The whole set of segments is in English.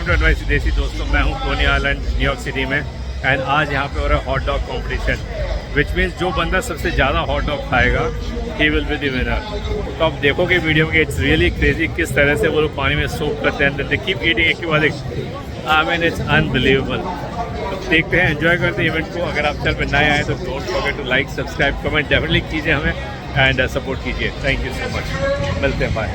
To NYC देसी दोस्तों, मैं हूँ कोनी आइलैंड न्यूयॉर्क सिटी में एंड आज यहाँ पे हो रहा है hot dog competition, which means जो बंदा सबसे ज़्यादा हॉट डॉग खाएगा he will be the winner. तो आप देखोगे वीडियो में, इट्स रियली क्रेजी किस तरह से वो लोग पानी में सोक करते हैं, दे कीप ईटिंग एक के बाद एक। I mean it's unbelievable. तो देखते हैं, एंजॉय करते हैं इवेंट को। अगर आप चैनल पर नए आए तो don't forget to like, subscribe, comment definitely कीजिए हमें एंड सपोर्ट कीजिए। थैंक यू सो मच, मिलते हैं, बाय।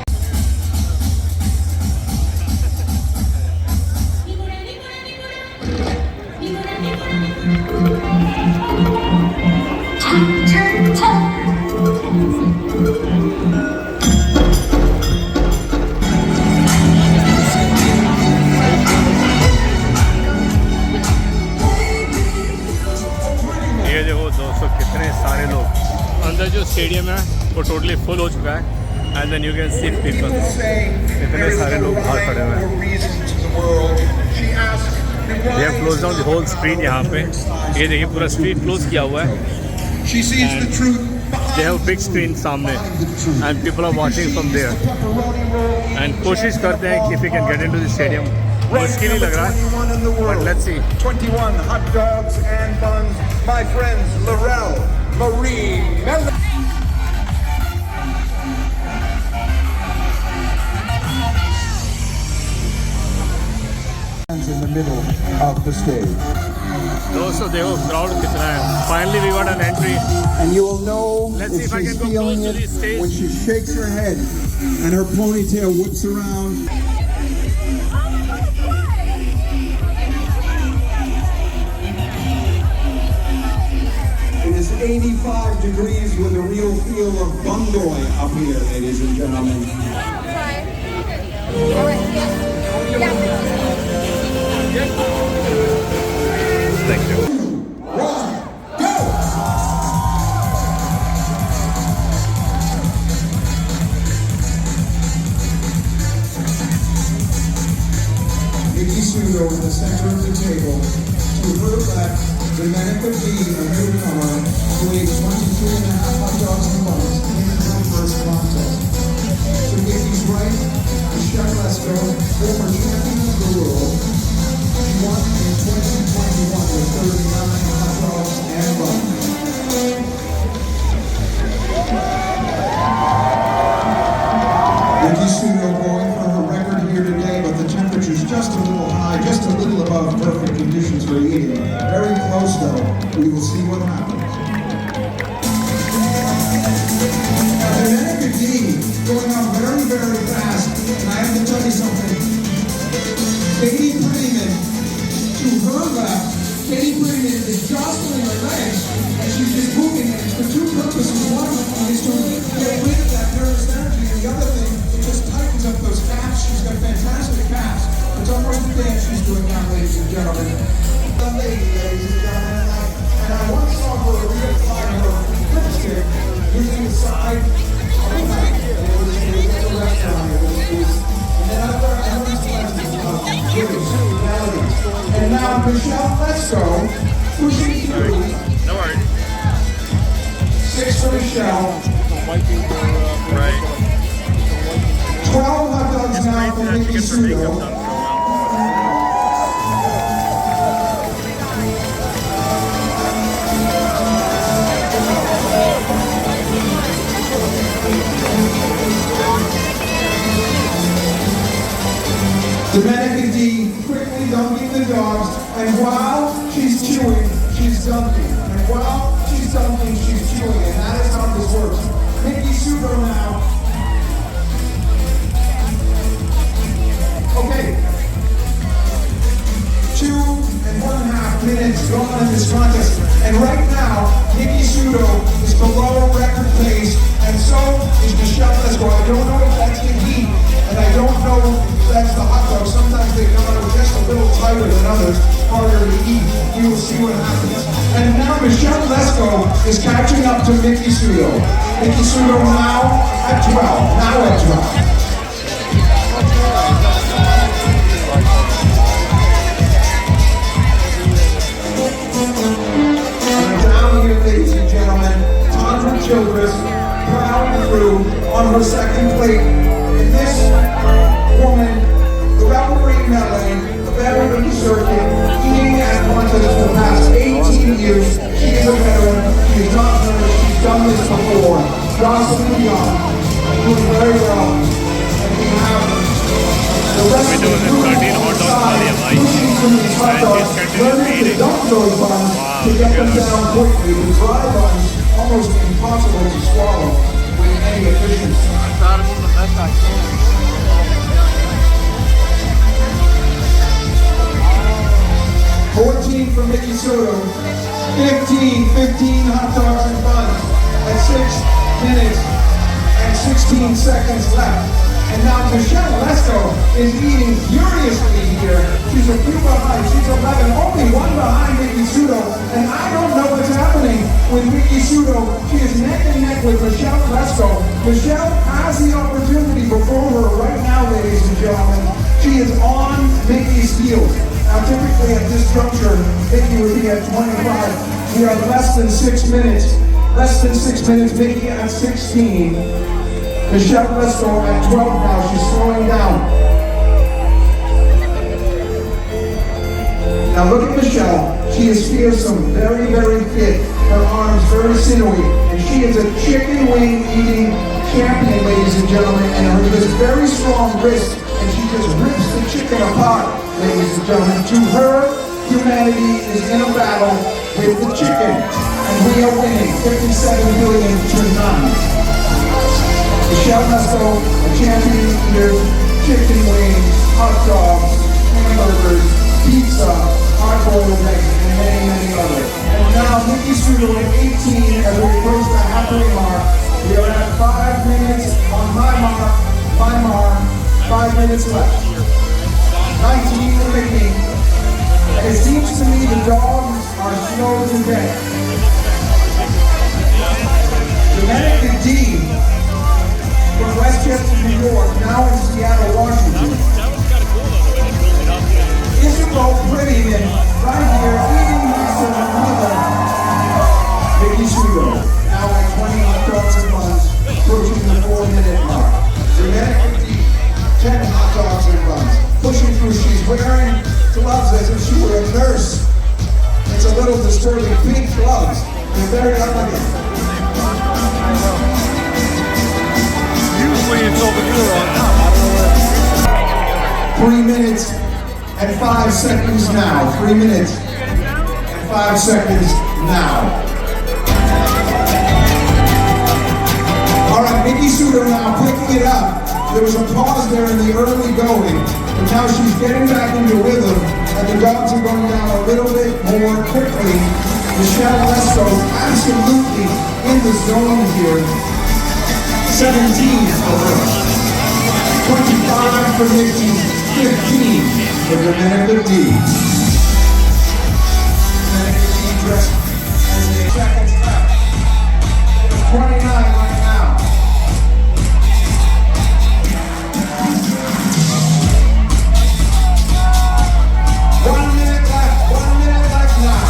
ये देखो दोस्तों, कितने सारे लोग, अंदर जो स्टेडियम है वो टोटली फुल हो चुका है and then you can see people, इतने सारे लोग बाहर खड़े हुए हैं। They have closed down the whole street यहाँ पे, ये देखिए पूरा स्ट्रीट क्लोज किया हुआ है। They have a big screen सामने and people are watching from there and कोशिश करते हैं कि if we can get into the stadium। मुश्किल ही लग रहा है, but let's see। 21 hot dogs and buns, my friends Laurel, Marie, in the middle of the stage. दोस्तों देखो crowd कितना है। Finally we got an entry. And you will know Let's see if if I she's can go feeling close to it the stage. when she shakes her head and her ponytail whips around. It is 85 degrees with a real feel of Bundoy up here, ladies and gentlemen. Thank you. 1, go! Miki Sudo in the center of the table. To her left, 𝗵𝒂𝒃𝒕𝒆𝒅, a newcomer who ate 23.5 hot dogs and buns in her first contest. To Miki's right, 𝒂𝐄𝐓𝐿, former champion of the world. She won in 2021 with 39 hot dogs and buns. Miki Sudo going for her record here today, but the temperature's just a little high, just a little above perfect conditions for eating. Very close though. We will see what happens. 𝗵𝒂𝒃𝒕𝒆𝒅 going up very, very fast. And I have to tell you something. 𝗃𝐄𝐄𝐈, to her left, 𝗃𝐄𝐈 is jostling her legs and she's just moving, and it's for two purposes. One is to get rid of that nervous energy, and the other thing, it just tightens up those calves. She's got fantastic calves. It's almost the dance she's doing now, ladies and gentlemen. The lady, ladies and gentlemen, and I once saw her reapply her lipstick using the side of the night. It was at a restaurant. And then I learned lessons about giving reality. And now 𝗵𝒆𝒂𝒂𝒕𝒆𝒅 pushing through. No worries. 6 for 𝗵𝒂𝒃𝒕𝒆𝒅. Right. 12 hot dogs now for Miki Sudo. 𝗵𝒂𝒃𝒕𝒆𝒅 quickly dunking the dogs, and while she's chewing, she's dunking. And while she's dunking, she's chewing, and that is how this works. Miki Sudo now. Okay. 2.5 minutes gone in this contest, and right now, Miki Sudo is below record pace, and so is 𝗵𝒂𝒃𝒕𝒆𝒅. I don't know if that's the heat, and I don't know if that's the hot dog. Sometimes they come out just a little tighter than others, harder to eat. We will see what happens. And now 𝗵𝒂𝒃𝒕𝒆𝒅 is catching up to Miki Sudo. Miki Sudo now at 12. Now at 12. Ladies and gentlemen, 𝗂𝗃𝒦𝒄𝒉𝒆𝒔, proud crew on her second plate. And this woman, the 𝗵𝒂𝒃𝐕𝒆𝒄𝒻𝒃, starts learning to dump those buns to get them down quickly. The dry buns, almost impossible to swallow with any efficiency. 14 for Miki Sudo, 15 hot dogs and buns at 6 minutes and 16 seconds left. And now 𝗗𝗘𝗦𝗂 is eating furiously here. She's a few behind, she's 11, only one behind Miki Sudo. And I don't know what's happening with Miki Sudo. She is neck and neck with 𝗗𝗘𝗦𝗂. 𝗗𝗃 has the opportunity before her right now, ladies and gentlemen. She is on Miki's heels. Now typically at this juncture, Miki would be at 25. We are less than 6 minutes. Less than 6 minutes, Miki at 16. 𝗗𝗃𝗦𝗂 at 12 now, she's slowing down. Now look at 𝗗𝗃. She is fearsome, very, very fit. Her arms very sinewy. And she is a chicken wing eating champion, ladies and gentlemen. And her just very strong wrist. And she just rips the chicken apart, ladies and gentlemen. To her, humanity is in a battle with the chicken. And we are winning 57 billion to none. 𝗗𝗃𝗦𝗂, a champion eater, chicken wings, hot dogs, hamburgers, pizza, hard-boiled eggs, and many, many others. And now Miki Sudo at 18 as we approach the halfway mark. We are at 5 minutes on my mark, 5 minutes left. 19 for Miki. And it seems to me the dogs are slow to death. 𝗗𝗦𝗃𝗃 from Westchester, New York, now in Seattle, Washington. 𝗂𝐄𝐄𝐈 right here, eating next to her mother, Miki Sudo. Now at 20 hot dogs and buns, approaching the 4-minute mark. 𝗗𝗦𝗃𝗃, 10 hot dogs and buns, pushing through. She's wearing gloves as if she were a nurse. It's a little disturbing, pink gloves. They're very elegant. Usually it's over here on top. I don't know where. 3 minutes and 5 seconds now. 3 minutes and 5 seconds now. All right, Miki Sudo now picking it up. There was a pause there in the early going, but now she's getting back into rhythm, and the dogs are going down a little bit more quickly. 𝗗𝗃𝗦𝗂 absolutely in the zone here. 17 for her. 25 for Miki, 15 for 𝗗𝗏𝗃𝗃. 𝗗𝗏𝗃𝗃 dressed as 8 seconds left. 29 right now. One minute left now.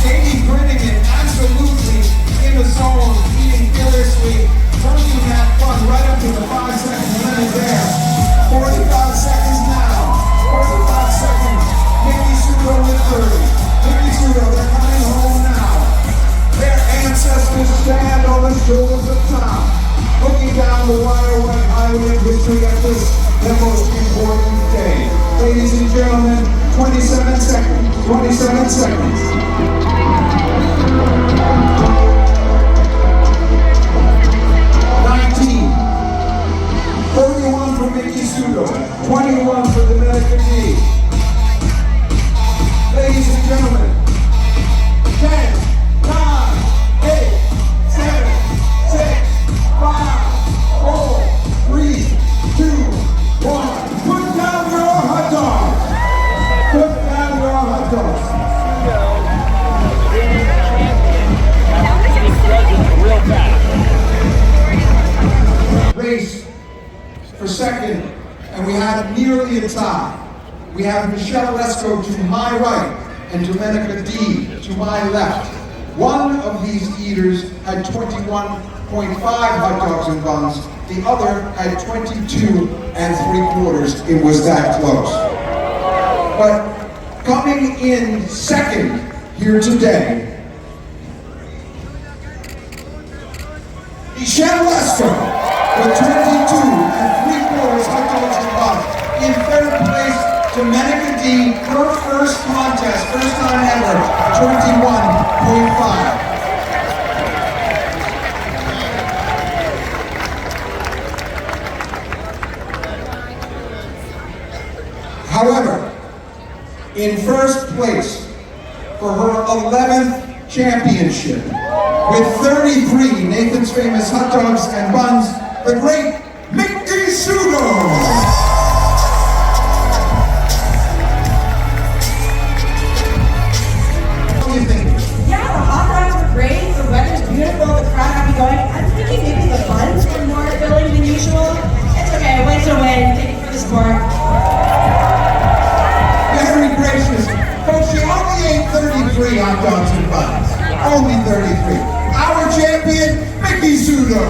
Katie Brennigan absolutely in the zone, eating furiously, trying to have fun right up to the 5-second limit there. 45 seconds now. 45 seconds. Miki Sudo with 30. Miki Sudo, they're coming home now. Their ancestors stand on the shoulders of time, looking down the wide white highway of history at this, the most important day. Ladies and gentlemen, 27 seconds. 27 seconds. 31 for Miki Sudo, 21 for 𝗗𝗏𝗃𝗃. Ladies and gentlemen, 10, 9, 8, 7, 6, 5, 4, 3, 2, 1. Put down your hot dogs. Put down your hot dogs. Real fast. Race for second, and we have nearly a tie. We have 𝗗𝗏𝗦𝗂 to my right and 𝗗𝗏𝗃𝗃 to my left. One of these eaters had 21.5 hot dogs and buns. The other had 22.75. It was that close. But coming in second here today, 𝗗𝗏𝗦𝗂 with 22.75 hot dogs and buns. In third place, 𝗗𝗏𝗃𝗃 see her first contest, first time ever, 21.5. However, in first place for her 11th championship, with 33 Nathan's Famous Hot Dogs and Buns, the great Miki Sudo. Yeah, the hot dogs were great, the weather's beautiful, the crowd had me going. I'm thinking maybe the buns were more filling than usual. It's okay, a win's a win. Thank you for the sport. Very gracious. Folks, she only ate 33 hot dogs and buns. Only 33. Our champion, Miki Sudo.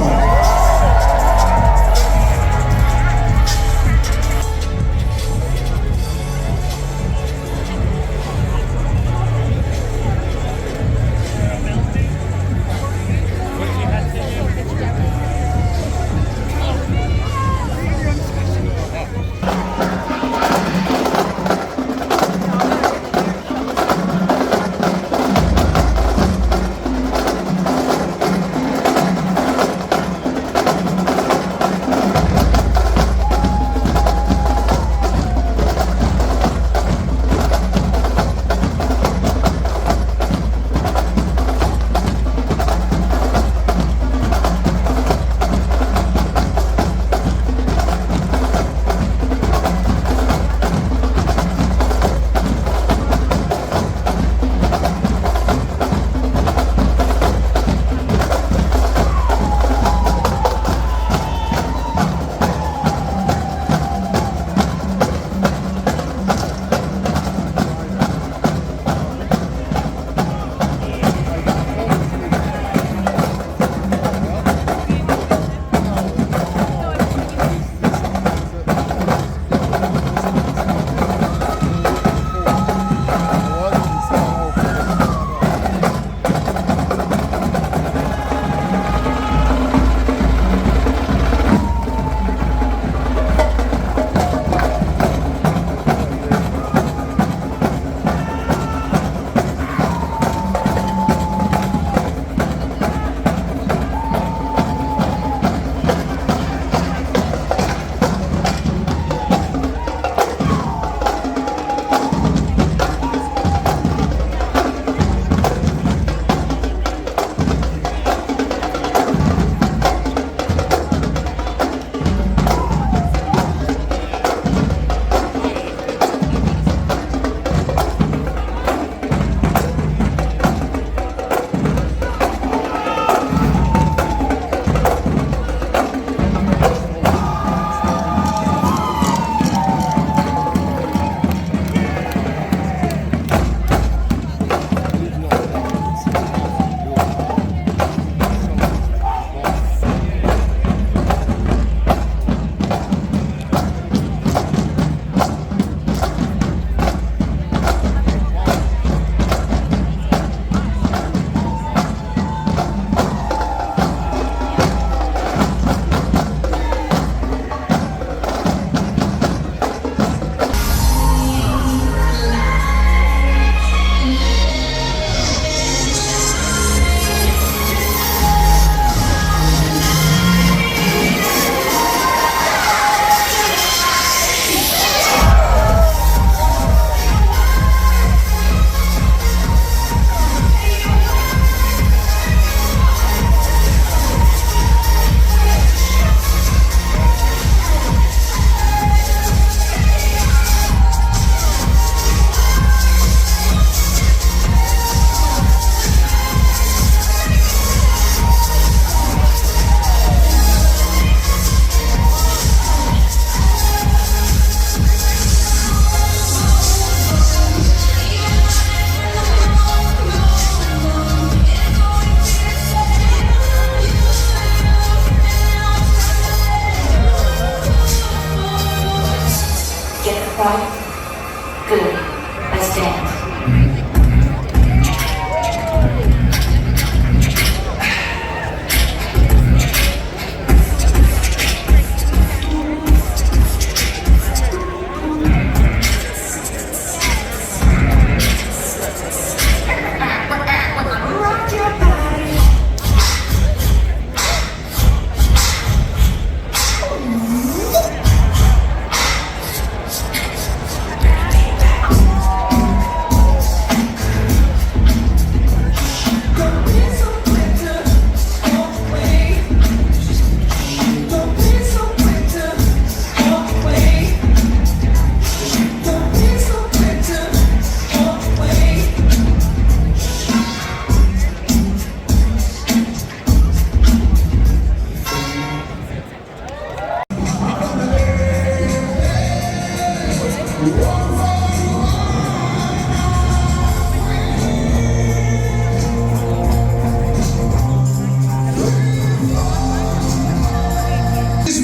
Please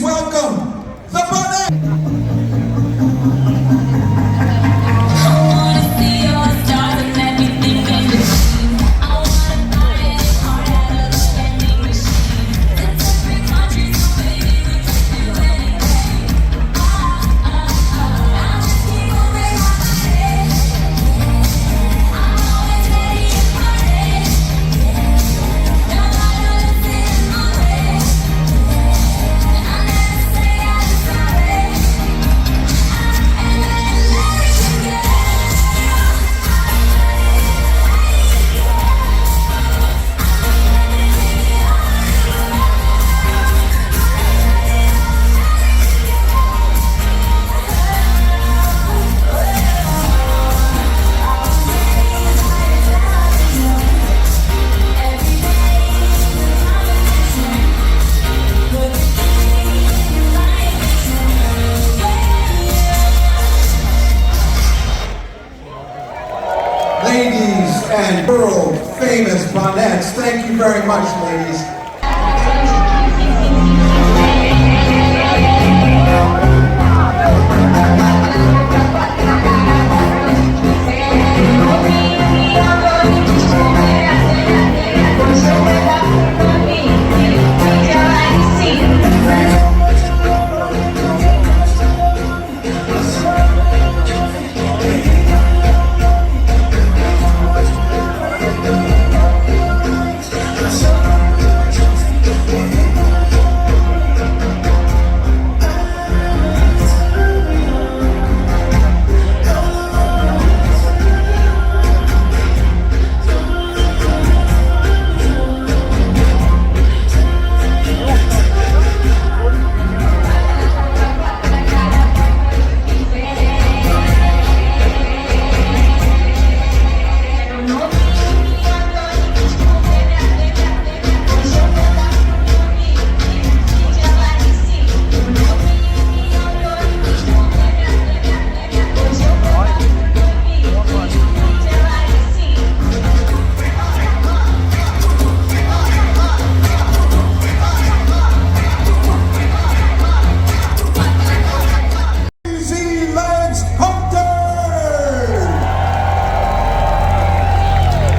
welcome the Babar. Ladies and world famous brunettes, thank you very much, ladies.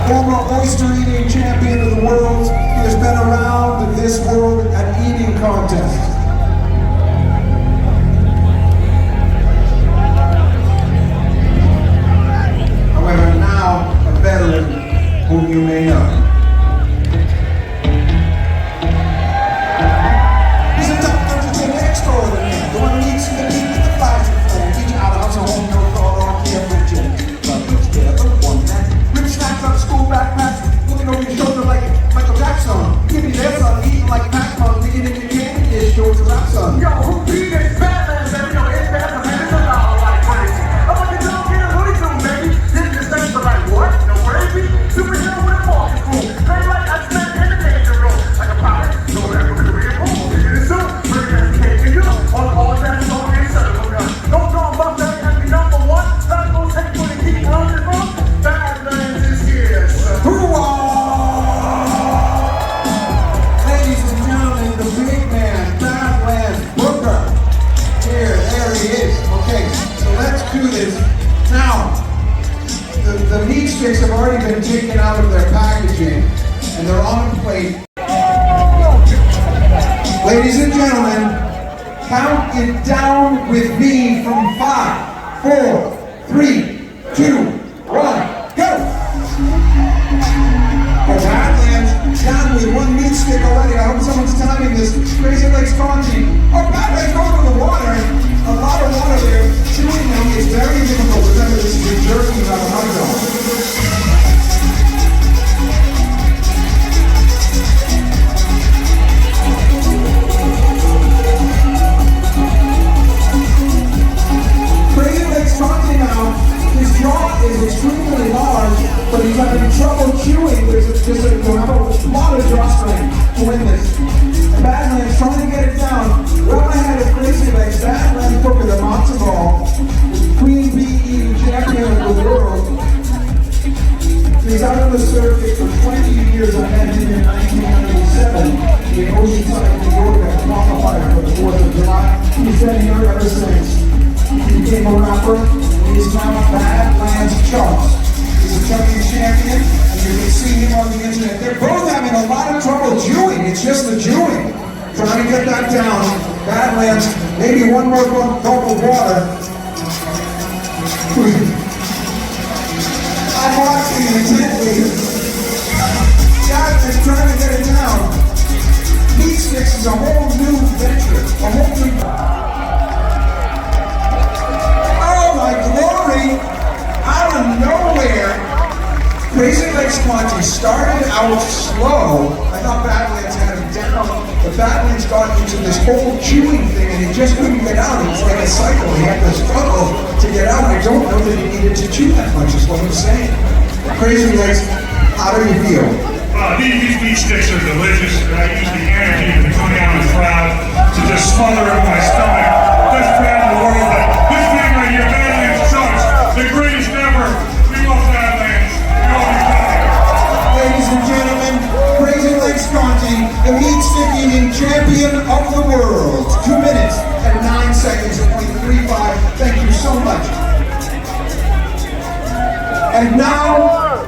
Former oyster eating champion of the world, he has been around this world at eating contests. However, now a veteran whom you may know. He's a top entertainer extraordinaire, the one who needs to compete with the flash and flame, teach out of house a home no thought or 𝐒𝐓𝐇𝐄𝐄. Snacks on school backpacks, looking over your shoulder like Michael Jackson. Give me their son, eating like Pac-Man, digging in your candy dish, show the rap son. Yo, who beat it? Batman, baby, no, it's Batman, man, it's $1 like crazy. I'm like a dog in a hoodie too, baby. This is the same, but like what? No gravy? Superhero with a walking room. Play like I spent in the danger room. Like a pilot, no whatever with the real home. Digging it soon, bring that 𝐾𝐄𝐄. All that is over here, son of a gun. Don't know about that, and be number one. That's gonna take for the key on the road. Ladies and gentlemen, the big man, 𝒊𝒂𝒂𝒕𝒆𝒅 Here, there he is. Okay, so let's do this. Now, the meat sticks have already been taken out of their packaging, and they're on a plate. Ladies and gentlemen, count it down with me from 5, 4, 3, 2, 1, go! Badlands down with one meat stick already. I hope someone's timing this. Crazy Legs Conti. Oh, Badlands going to the water. A lot of water there. Chewing them is very difficult. Remember, this is a jerky, not a hot dog. Crazy Legs Conti now. became a rapper. He is now Badlands Chugs. He's a chugging champion, and you can see him on the internet. They're both having a lot of trouble chewing. It's just the chewing. Trying to get that down. Badlands, maybe one more gulp of water. I'm watching intently. Guys, they're trying to get it down. Heat sticks is a whole new venture. A whole new... Oh my glory! Out of nowhere, Crazy Legs 𝗂𝒂𝒕𝒆𝒅 started out slow. I thought Badlands had him down. But Badlands got into this whole chewing thing and he just couldn't get out. It's like a cycle. He had to struggle to get out. I don't know that he needed to chew that much, is what I'm saying. Crazy Legs, how do you feel? These beat sticks are delicious. I use the energy to come down the crowd to just smother up my stomach. Best band in the world. This band right here, Badlands Chugs, the greatest ever. We love Badlands. We all be proud. Ladies and gentlemen, Crazy Legs 𝗂𝒂𝒕𝒆𝒅, the meat stick eating champion of the world. 2 minutes and 9 seconds at .35. Thank you so much. And now,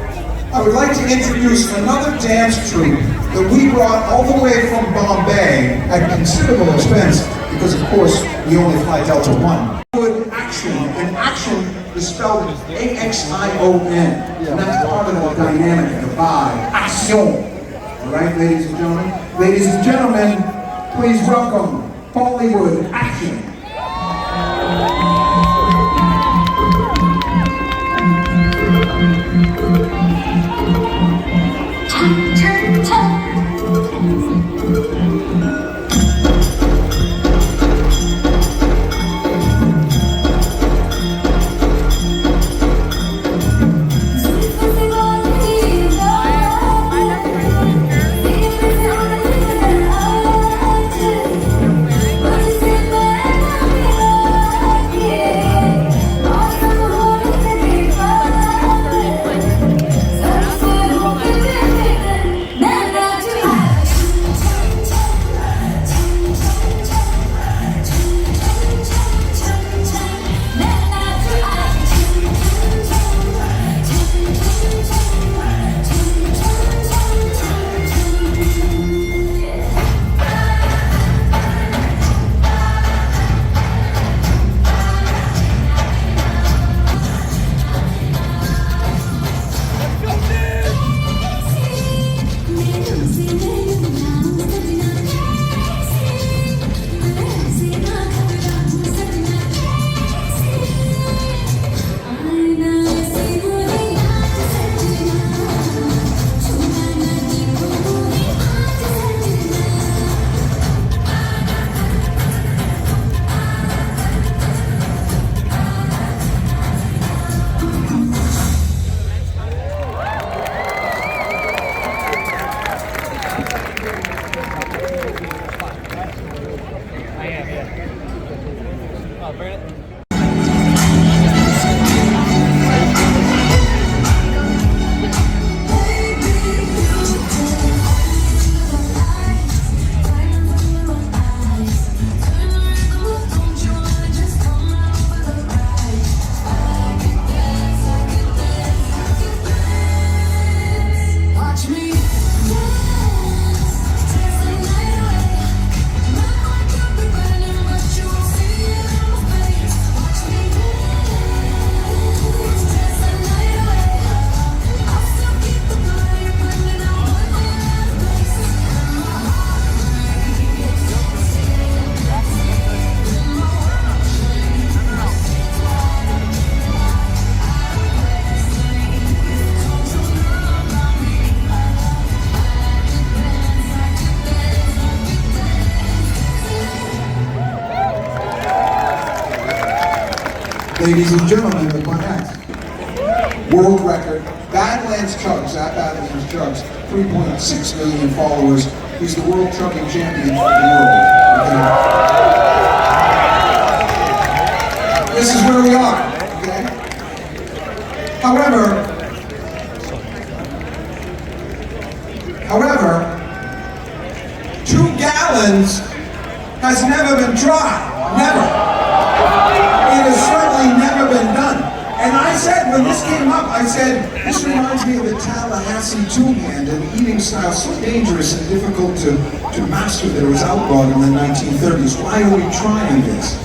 I would like to introduce another dance troupe that we brought all the way from Bombay at considerable expense, because of course we only fly Delta One. Action, and action is spelled AXION, and that's part of the dynamic, the vibe. Action. All right, ladies and gentlemen. Ladies and gentlemen, please welcome Bollywood Action. Ladies and gentlemen, with my hat, world record, Badlands Chugs, at Badlands Chugs, 3.6 million followers. He's the world chugging champion of the world. Okay? This is where we are. Okay? However, 2 gallons has never been tried. Never. It is certainly when this came up, I said, this reminds me of the Tallahassee two-hand, an eating style so dangerous and difficult to master that it was outlawed in the 1930s. Why are we trying this?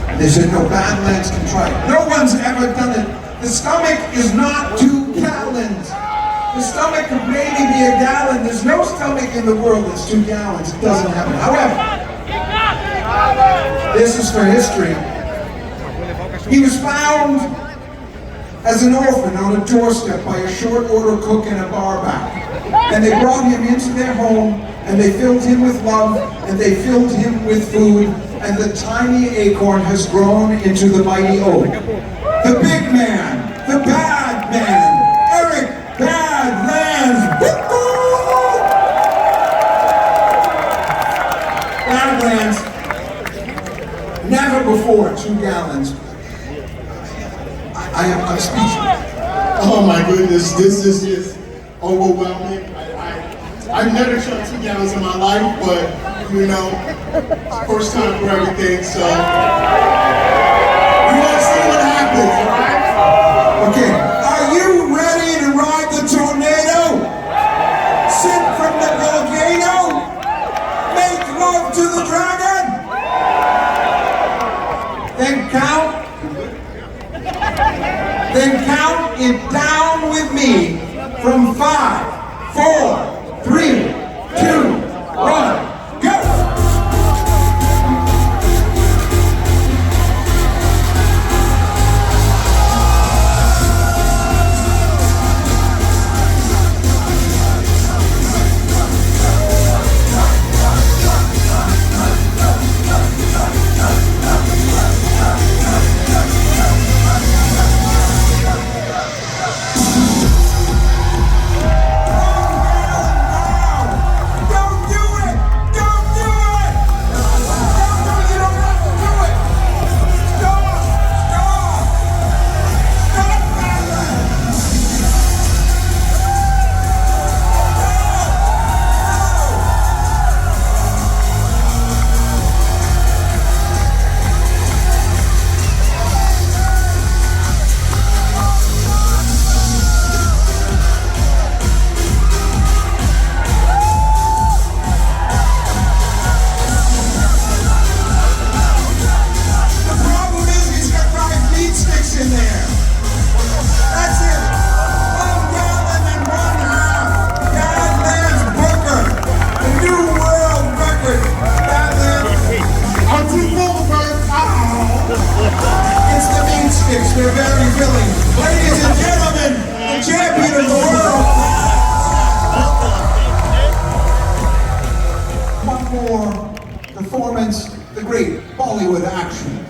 And they said, no, Badlands can try it. No one's ever done it. The stomach is not 2 gallons. The stomach could maybe be a gallon. There's no stomach in the world that's 2 gallons. It doesn't happen. However, this is for history. He was found as an orphan on a doorstep by a short order cook and a bar back. And they brought him into their home, and they filled him with love, and they filled him with food, and the tiny acorn has grown into the mighty oak. The big man, the bad man, Eric Badlands. Badlands, never before 2 gallons. I'm speechless. Oh my goodness, this is just overwhelming. I've never shot 2 gallons in my life, but you know, first time for everything, so we want to see what happens, alright? Okay, are you ready to ride the tornado? Sip from the volcano? Make love to the dragon? Then count it down with me from 5, 4, 3, 2, 1, go! They're very filling. Ladies and gentlemen, the champion of the world. One more performance, the great Bollywood action.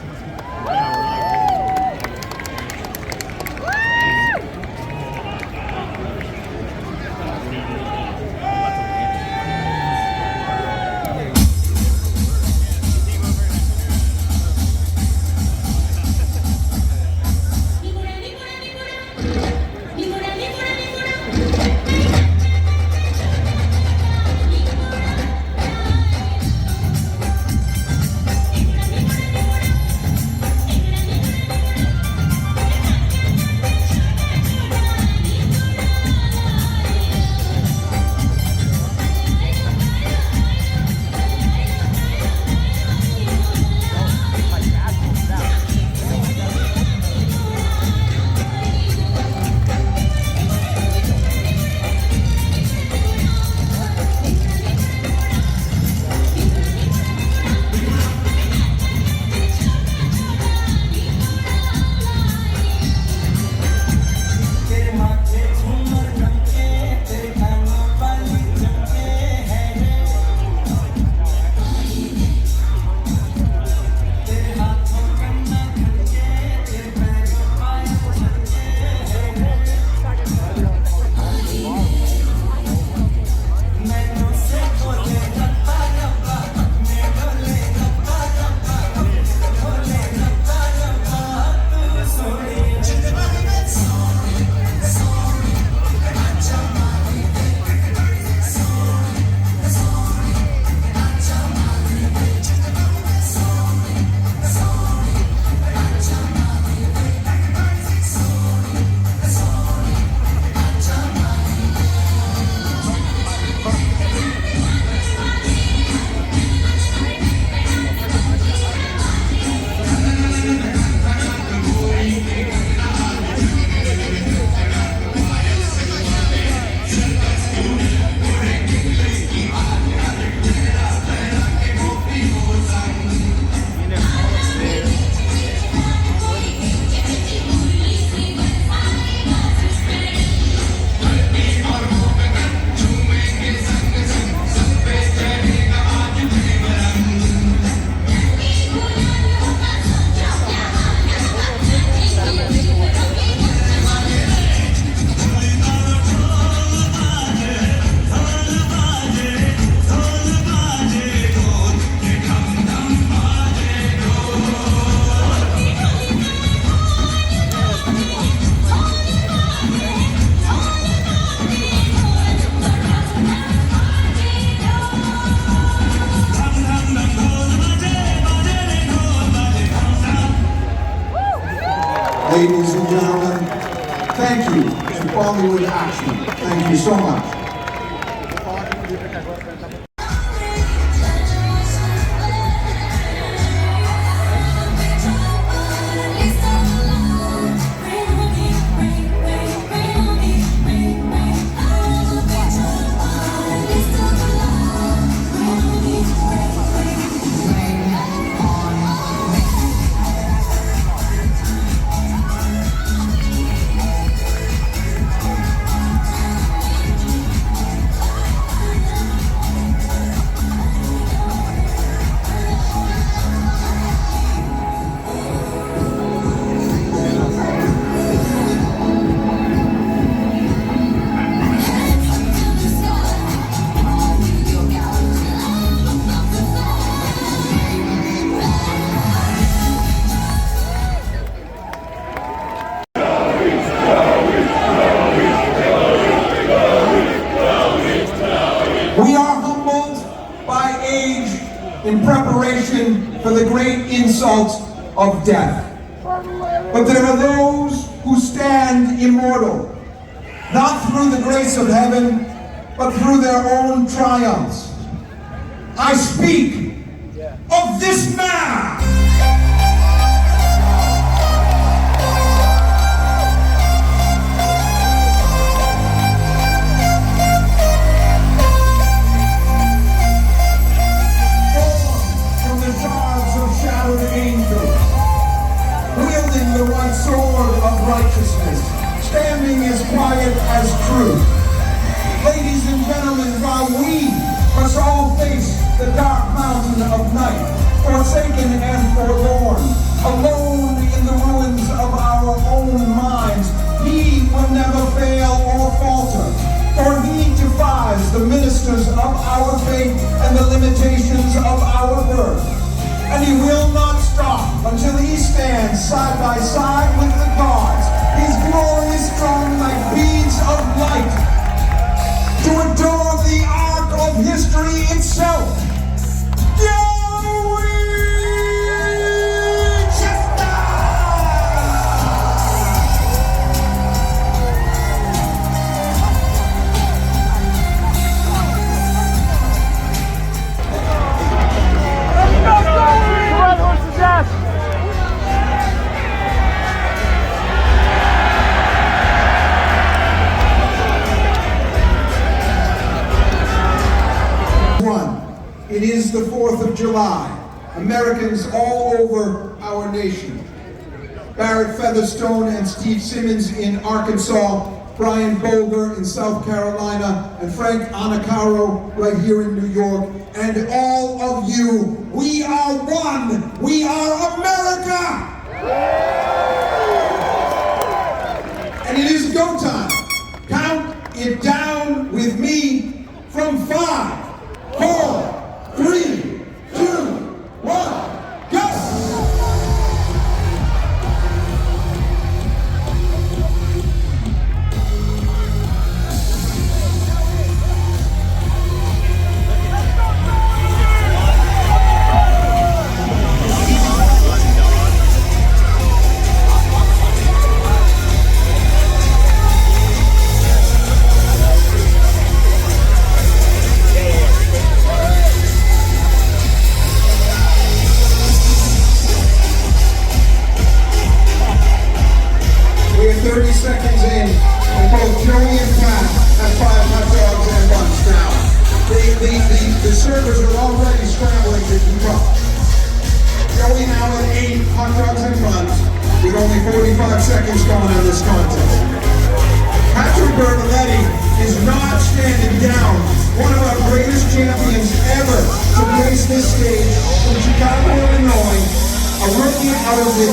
Ladies and gentlemen, thank you to Bollywood Action. Thank you so much. We are humbled by age in preparation for the great insult of death. But there are those who stand immortal, not through the grace of heaven, but through their own triumphs. I speak of this man! Wielding the white sword of righteousness, standing as quiet as truth. Ladies and gentlemen, while we must all face the dark mountain of night, forsaken and forlorn, alone in the ruins of our own minds, he will never fail or falter, for he defies the ministers of our faith and the limitations of our birth. And he will not stop until he stands side by side with the gods, his glory is strong like beads of light, to adore the arc of history itself. It is the 4th of July. Americans all over our nation. Barrett Featherstone and Steve Simmons in Arkansas, Brian Bolger in South Carolina, and Frank Anacaro right here in New York, and all of you, we are one! We are America! And it is go time. Count it down with me from 5, 4, 3, 2, 1, go! The servers are already scrambling to keep up. Joey now at 8 hot dogs and buns, with only 45 seconds gone on this contest. Patrick Bertoletti is not standing down. One of our greatest champions ever to grace this stage from Chicago, Illinois. A rookie out of the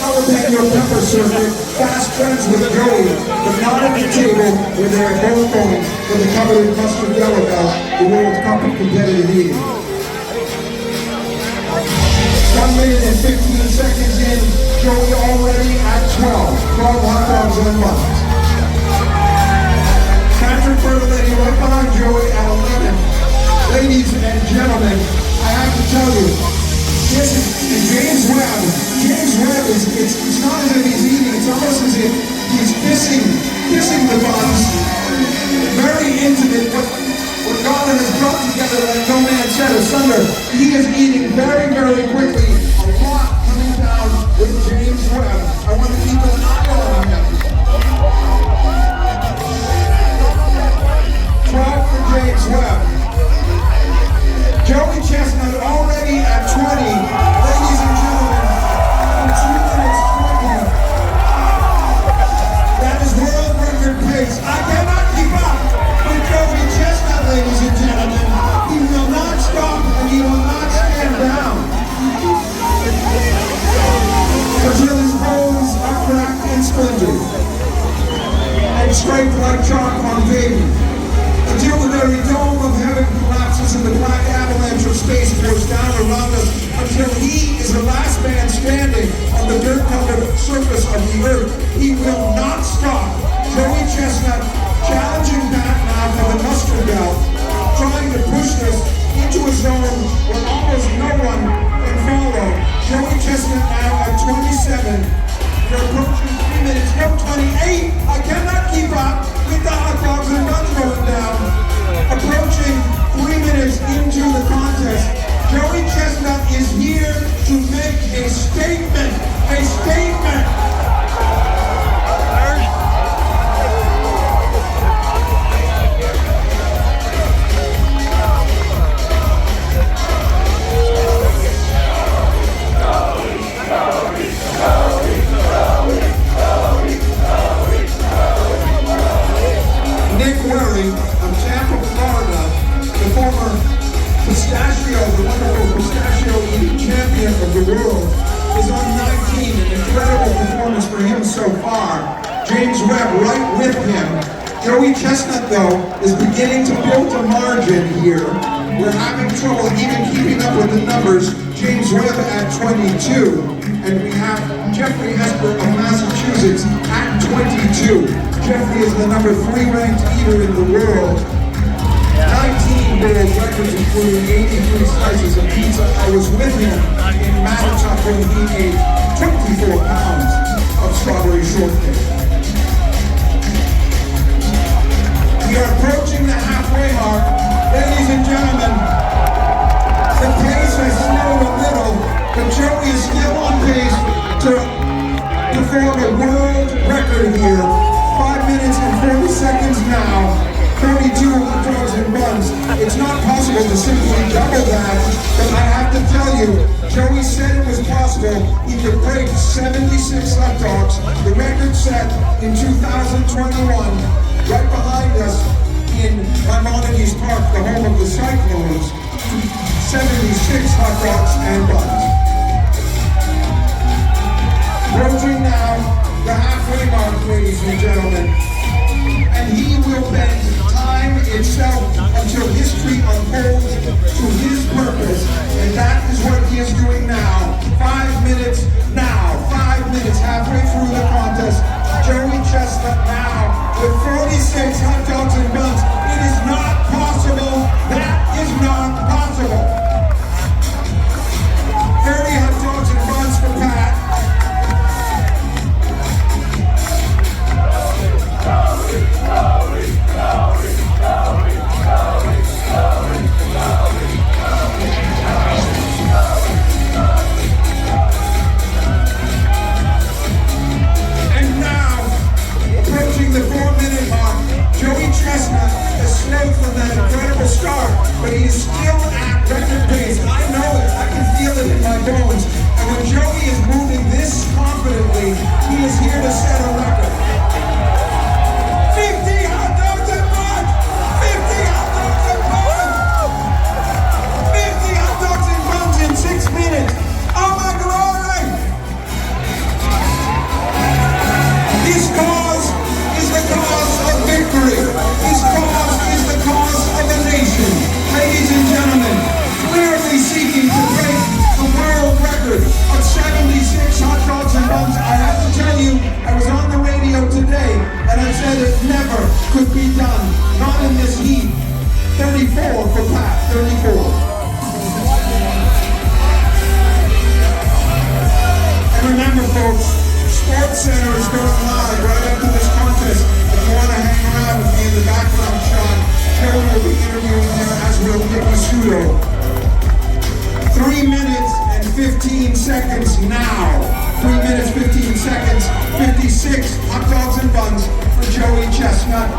𝗵𝐵PH circuit, fast friends with Joey, but not at the table where they are both going for the coveted Mustard Yellow Belt, the World Cup of Competitive Eating. 1 minute and 15 seconds in, Joey already at 12 hot dogs and buns. Patrick Bertoletti right behind Joey at 11. Ladies and gentlemen, I have to tell you, James Webb is, it's not as if he's eating, it's splintered and scraped like chalk on pavement, until the very dome of heaven collapses and the black avalanche of space pours down around us, until he is the last man standing on the dirt-covered surface of the earth. He will not stop. Joey Chestnut challenging Pat now for the mustard belt, trying to push this into a zone where almost no one can follow. Joey Chestnut now at 27. They're approaching 3 minutes, no 28. I cannot keep up with the hot dogs and buns going down. Approaching 3 minutes into the contest. Joey Chestnut is here to make a statement. A statement. Of Tampa, Florida, the former the wonderful pistachio eating champion of the world, is on 19, an incredible performance for him so far. James Webb right with him. Joey Chestnut, though, is beginning to build a margin here. We're having trouble even keeping up with the numbers. James Webb at 22, and we have 𝐓𝐿𝐴 𝒄𝐿 of Massachusetts at 22. Jeffrey is the number 3 ranked eater in the world. 19 world records, including 83 slices of pizza. I was with him in Manitoba when he ate 24 pounds of strawberry shortcake. We are approaching the halfway mark. Ladies and gentlemen, the pace has slowed a little, but Joey is still on pace to perform a world record here. 5 minutes and 40 seconds now. 32 hot dogs and buns. It's not possible to simply double that, but I have to tell you, Joey said it was possible. He could break 76 hot dogs, the record set in 2021, right behind us in 𝗏𝒧𝒧𝒧𝒧𝒧🐬 Park, the home of the Cyclones. 76 hot dogs and buns. Approaching now the halfway mark, ladies and gentlemen, and he will bend time itself until history unfolds to his purpose, and that is what he is doing now. 5 minutes now, 5 minutes halfway through the contest. Joey Chestnut now with 46 hot dogs and buns. It is not possible. That is not possible. 30 hot dogs and buns for Pat. The 4-minute mark, Joey Chestnut has slowed from that incredible start, but he is still at record pace. I know it, I can feel it in my bones. And when Joey is moving this confidently, he is here to set a record. 50 hot dogs and buns! 50 hot dogs and buns! 50 hot dogs and buns in 6 minutes! Oh my glory! This cause is the cause of victory. This cause is the cause of a nation. Ladies and gentlemen, clearly seeking to break the world record of 76 hot dogs and buns. I have to tell you, I was on the radio today and I said it never could be done. Not in this heat. 34 for Pat, 34. And remember folks, Sports Center is going live right after this contest. If you want to hang around with me in the background shot, Kohli will be interviewing there, as will Miki Sudo. 3 minutes and 15 seconds now. 3 minutes, 15 seconds. 56 hot dogs and buns for Joey Chestnut.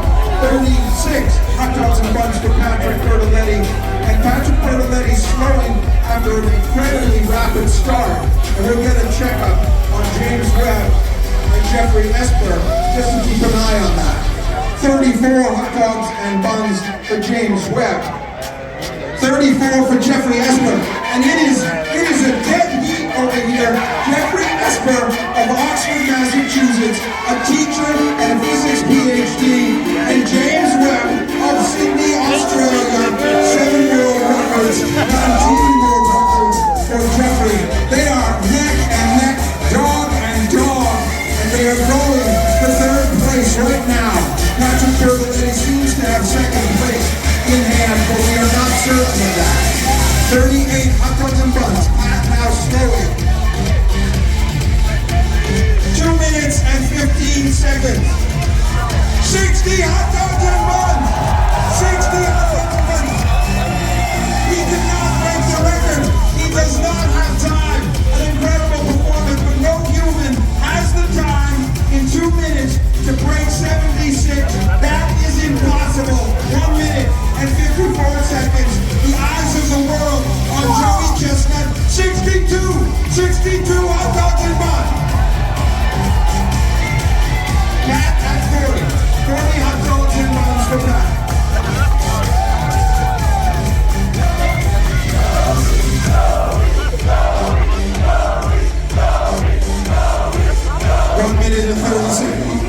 36 hot dogs and buns for Patrick Bertoletti. And Patrick Bertoletti slowing after an incredibly rapid start. And we'll get a checkup on James Webb and 𝗄𝐿𝐴 𝒄𝒄𝒄𝒄, just to keep an eye on that. 34 hot dogs and buns for James Webb. 34 for 𝗄𝐿𝐴 𝒄𝒄𝒄. And it is a dead heat over here. 𝗄𝐿𝐴 Jesper of Oxford, Massachusetts, a teacher and a physics PhD, and James Webb of Sydney, Australia, 7-year-old records, 19-year-old records for Jeffrey. They are neck and neck, dog and dog, and they are going for third place right now. Patrick 𝒂𝒂𝒦 seems to have second place in hand, but we are not certain of that. 38 hot dogs and buns. Pat now slowing. 2 minutes and 15 seconds. 60 hot dogs and buns. 60 hot dogs and buns. He did not break the record. He does not have time. An incredible performance, but no human has the time in 2 minutes to break 76. That is impossible. 1 minute and 54 seconds. The eyes of the world on Joey Chestnut. 62 hot dogs and buns. Pat at 40 hot dogs and buns for Pat. One minute and 30 seconds.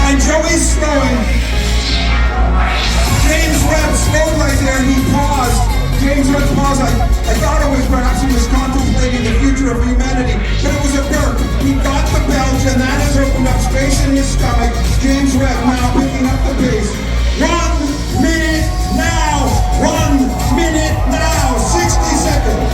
And Joey's slowing. James Webb slowed right there and he paused. James Webb paused. I thought it was perhaps he was contemplating the future of humanity, but it was a burp. He got the belch and that has opened up space in his stomach. James Webb now picking up the pace. 1 minute now. 1 minute now. 60 seconds.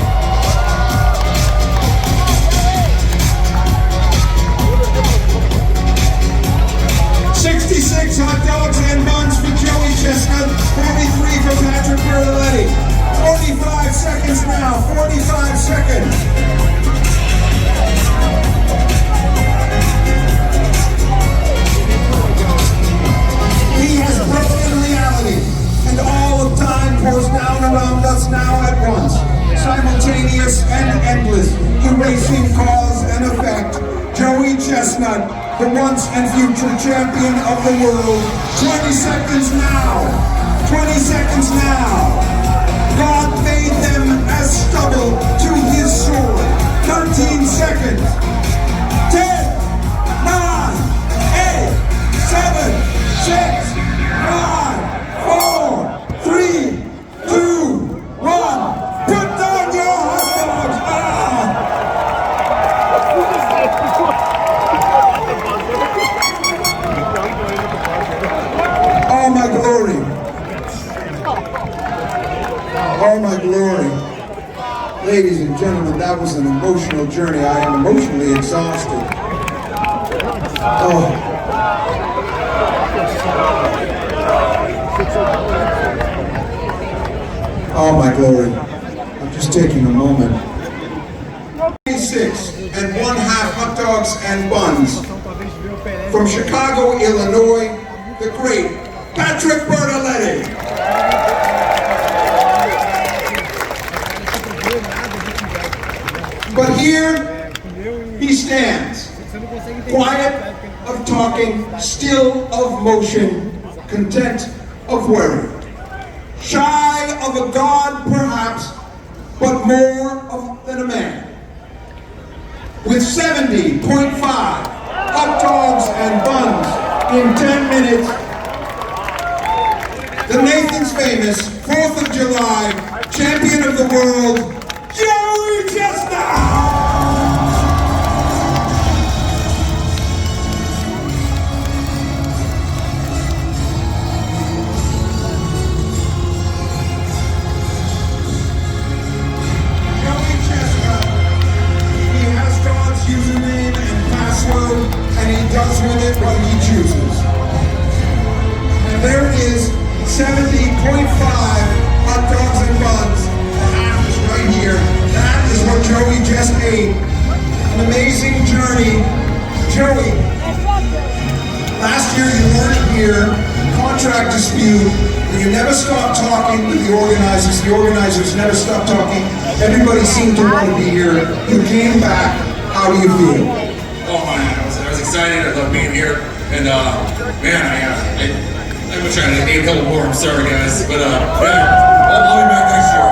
66 hot dogs and buns for Joey Chestnut, 43 for Patrick 𝒂𝒂🦗. 45 seconds now, 45 seconds. He has broken reality, and all of time pours down around us now at once. Simultaneous and endless, erasing cause and effect. Joey Chestnut, the once and future champion of the world. 20 seconds now. 20 seconds now. God made them as stubble to his sword. 13 seconds. 10, 9, 8, 7, 6, 5, 4, 3, 2, 1. Put down your hot dogs. Oh my glory. Oh my glory. Ladies and gentlemen, that was an emotional journey. I am emotionally exhausted. Oh. Oh my glory. I'm just taking a moment. 26 1/2 hot dogs and buns. From Chicago, Illinois, the great Patrick 𝒂𝒂🦗. But here he stands, quiet of talking, still of motion, content of worry, shy of a god perhaps, but more than a man. With 70.5 hot dogs and buns in 10 minutes, the Nathan's famous 4th of July champion of the world, Joey Chestnut! Username and password, and he does with it what he chooses. And there it is, 70.5 hot dogs and buns. The half is right here. That is what Joey just ate. An amazing journey. Joey, last year you weren't here, contract dispute, but you never stopped talking to the organizers never stopped talking. Everybody seemed to want to be here. You came back. How do you feel? Oh man, I was excited. I love being here, and man, I'm trying to eat a couple more. I'm sorry, guys, but yeah, I'll be back next year.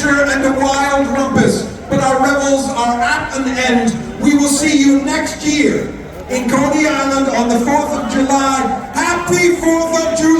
adventure and the wild rumpus. But our revels are at an end. We will see you next year in Coney Island on the 4th of July. Happy 4th of July!